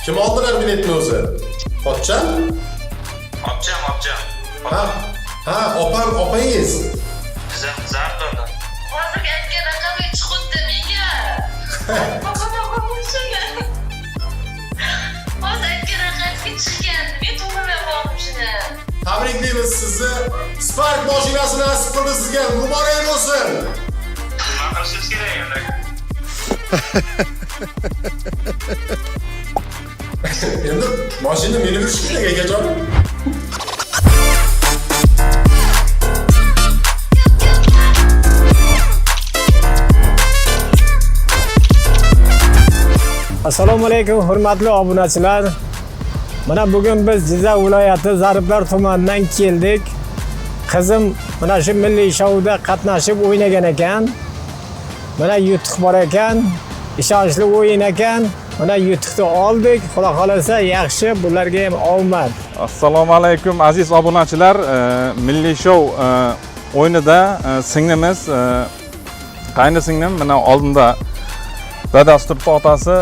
Kim oldilar biletni o'zi? Pochchan? Opam. Ha, opangiz. Zardo'dan. Hozir aytgan raqamga chiqibdi menga. Hozir aytgan raqamga chiqqan. Men to'g'rilab oldim shuni. Tabriklaymiz sizni. Spark mashinasini nasib qildi sizga. Muborak bo'lsin. Nima qilishingiz kerak endi? Endi mashina minib yurish kerak akajonim. Assalomu alaykum hurmatli obunachilar. Mana bugun biz Jizzax viloyati Zariblar tumanidan keldik. Qizim mana shu milliy shouda qatnashib o'ynagan ekan. Mana yutuq bor ekan. Ishonchli o'yin ekan. Mana yutuqni oldik. Xudo xolasa yaxshi, bularga ham omad. Assalomu alaykum aziz obunachilar. Milliy show o'yinida singlimiz, qayni singlim mana oldinda dadasi turibdi, otasi.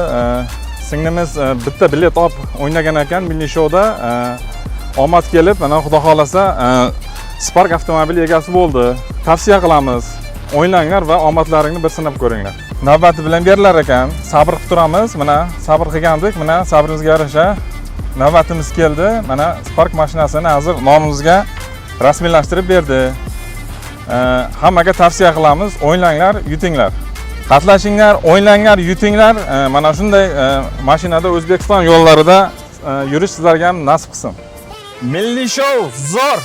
Singlimiz bitta bilet olib o'ynagan ekan milliy showda. Omad kelib, mana xudo xolasa Spark avtomobili egasi bo'ldi. Tavsiya qilamiz. O'ynanglar va omadlaringni bir sinab ko'ringlar. Navbati bilan berilar ekan. Sabr qilib turamiz. Mana sabr qilgandik. Mana sabrimizga yarasha navbatimiz keldi. Mana Spark mashinasini hozir nomimizga rasmiylashtirib berdi. Hammaga tavsiya qilamiz. O'ynanglar, yutinglar. Qatnashinglar, o'ynanglar, yutinglar. Mana shunday mashinada O'zbekiston yo'llarida yurish sizlarga ham nasib qilsin. Milliy show zo'r!